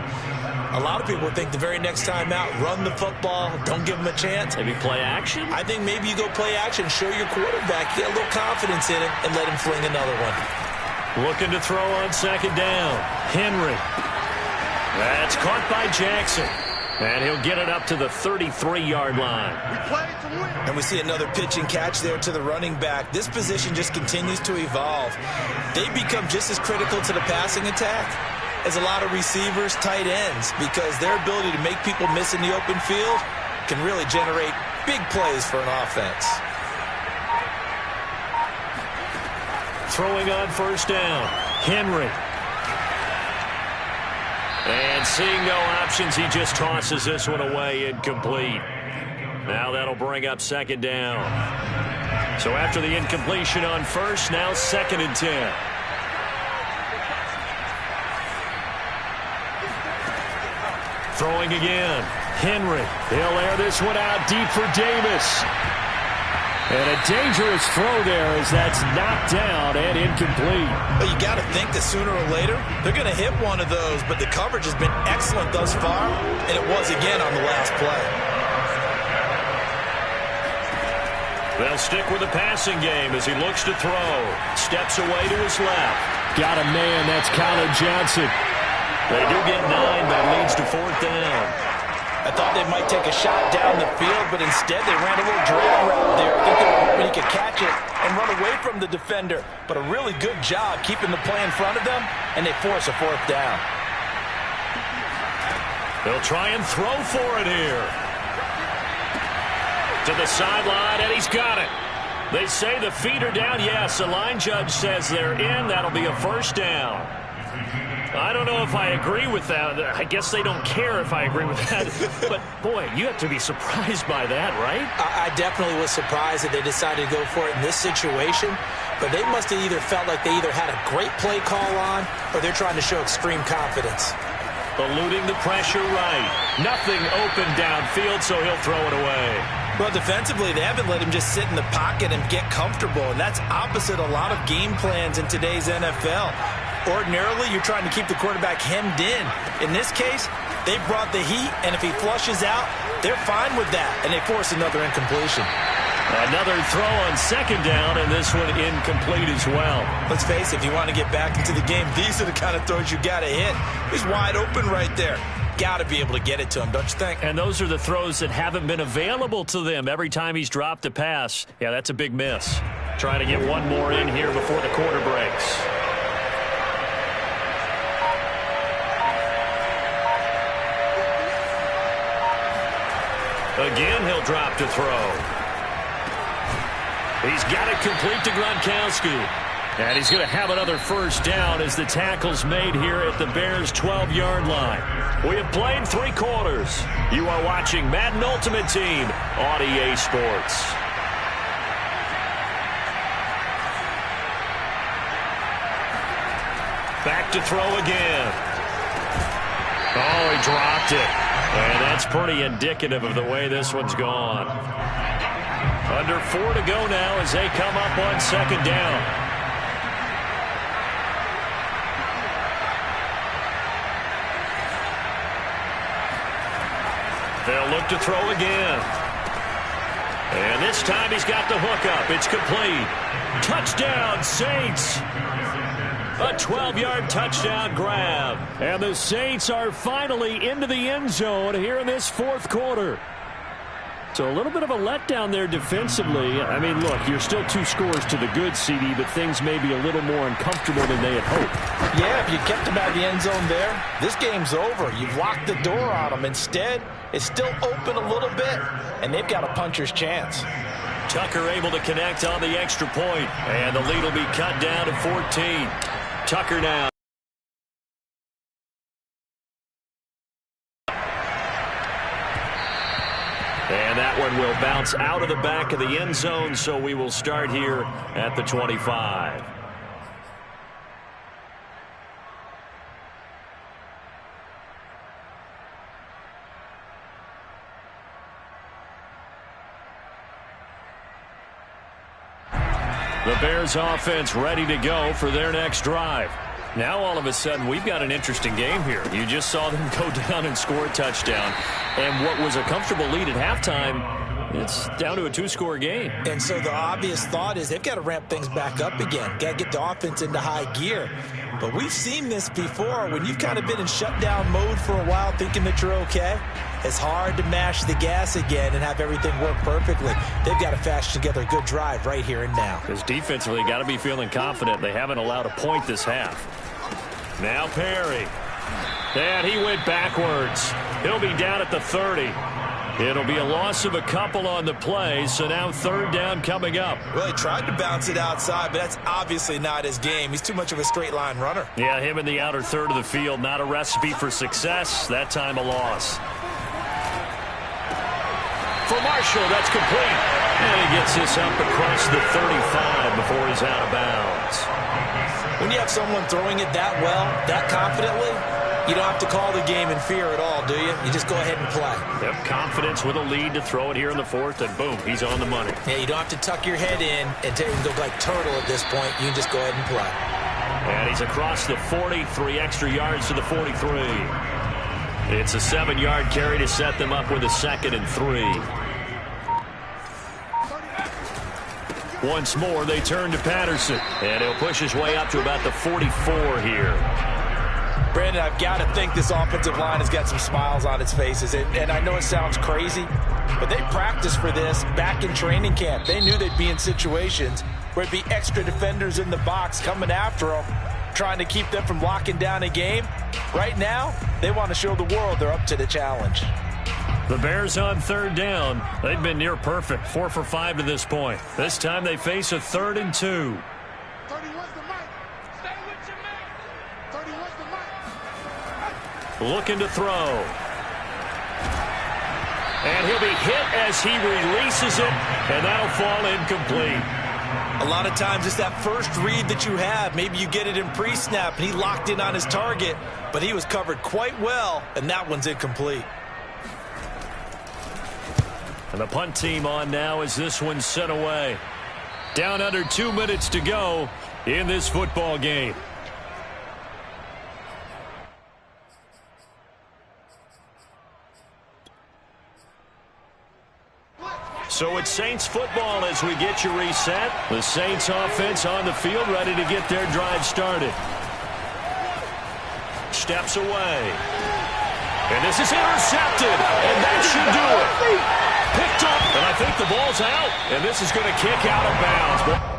a lot of people think the very next time out, run the football, don't give them a chance. Maybe play action? I think maybe you go play action, show your quarterback, get a little confidence in it, and let him fling another one. Looking to throw on 2nd down. Henry. That's caught by Jackson. And he'll get it up to the 33-yard line. And we see another pitch and catch there to the running back. This position just continues to evolve. They become just as critical to the passing attack as a lot of receivers, tight ends, because their ability to make people miss in the open field can really generate big plays for an offense. Throwing on 1st down. Henry. And seeing no options, he just tosses this one away, incomplete. Now that'll bring up 2nd down. So after the incompletion on 1st, now 2nd and 10. Throwing again. Henry. He'll air this one out deep for Davis. And a dangerous throw there as that's knocked down and incomplete. But you got to think that sooner or later they're going to hit one of those, but the coverage has been excellent thus far, and it was again on the last play. They'll stick with the passing game as he looks to throw. Steps away to his left. Got a man, that's Colin Johnson. They do get 9, that leads to 4th down. I thought they might take a shot down the field, but instead they ran a little drag route there. I think they were hoping he could catch it and run away from the defender. But a really good job keeping the play in front of them, and they force a 4th down. They'll try and throw for it here. To the sideline, and he's got it. They say the feet are down. Yes, the line judge says they're in. That'll be a 1st down. I don't know if I agree with that. I guess they don't care if I agree with that. But, boy, you have to be surprised by that, right? I definitely was surprised that they decided to go for it in this situation. But they must have either felt like they either had a great play call on or they're trying to show extreme confidence. Eluding the pressure right. Nothing open downfield, so he'll throw it away. Well, defensively, they haven't let him just sit in the pocket and get comfortable, and that's opposite a lot of game plans in today's NFL. Ordinarily, you're trying to keep the quarterback hemmed in. In this case, they brought the heat, and if he flushes out, they're fine with that, and they force another incompletion. Another throw on second down, and this one incomplete as well. Let's face it, if you want to get back into the game, these are the kind of throws you got to hit. He's wide open right there. Got to be able to get it to him, don't you think? And those are the throws that haven't been available to them every time he's dropped a pass. Yeah, that's a big miss. Trying to get one more in here before the quarter breaks. Again, he'll drop to throw. He's got it complete to Gronkowski. And he's going to have another first down as the tackle's made here at the Bears' 12-yard line. We have played 3 quarters. You are watching Madden Ultimate Team on EA Sports. Back to throw again. Oh, he dropped it. And that's pretty indicative of the way this one's gone. Under 4 to go now as they come up on second down. They'll look to throw again. And this time he's got the hook up. It's complete. Touchdown, Saints. A 12-yard touchdown grab. And the Saints are finally into the end zone here in this fourth quarter. So a little bit of a letdown there defensively. I mean, look, you're still 2 scores to the good, CD, but things may be a little more uncomfortable than they had hoped. Yeah, if you kept them out of the end zone there, this game's over. You've locked the door on them. Instead, it's still open a little bit, and they've got a puncher's chance. Tucker able to connect on the extra point, and the lead will be cut down to 14. Tucker now. And that one will bounce out of the back of the end zone, so we will start here at the 25. The Bears offense ready to go for their next drive. Now all of a sudden we've got an interesting game here. You just saw them go down and score a touchdown. And what was a comfortable lead at halftime, it's down to a 2-score game. And so the obvious thought is they've got to ramp things back up again. Got to get the offense into high gear. But we've seen this before. When you've kind of been in shutdown mode for a while thinking that you're okay, it's hard to mash the gas again and have everything work perfectly. They've got to fashion together a good drive right here and now. Because defensively, got to be feeling confident. They haven't allowed a point this half. Now Perry. And he went backwards. He'll be down at the 30. It'll be a loss of a couple on the play, so now third down coming up. Well, he tried to bounce it outside, but that's obviously not his game. He's too much of a straight line runner. Yeah, him in the outer third of the field, not a recipe for success. That time a loss. For Marshall, that's complete. And he gets this up across the 35 before he's out of bounds. When you have someone throwing it that well, that confidently, you don't have to call the game in fear at all, do you? You just go ahead and play. Yep, confidence with a lead to throw it here in the fourth, and boom, he's on the money. Yeah, you don't have to tuck your head in and go like turtle at this point. You can just go ahead and play. And he's across the 40, 3 extra yards to the 43. It's a 7-yard carry to set them up with a 2nd and 3. Once more, they turn to Patterson. And he'll push his way up to about the 44 here. Brandon, I've got to think this offensive line has got some smiles on its faces. And I know it sounds crazy, but they practiced for this back in training camp. They knew they'd be in situations where it'd be extra defenders in the box coming after them, trying to keep them from locking down a game. Right now, they want to show the world they're up to the challenge. The Bears on third down. They've been near perfect, 4 for 5 to this point. This time they face a 3rd and 2. 30 was the mic. Stay with your man. 30 was the mic. looking to throw. And he'll be hit as he releases it, and that'll fall incomplete. A lot of times it's that first read that you have. Maybe you get it in pre-snap, and he locked in on his target, but he was covered quite well, and that one's incomplete. And the punt team on now as this one's sent away. Down under 2 minutes to go in this football game. So it's Saints football as we get you reset. The Saints offense on the field ready to get their drive started. Steps away. And this is intercepted. And that should do it. Picked up. And I think the ball's out. And this is going to kick out of bounds.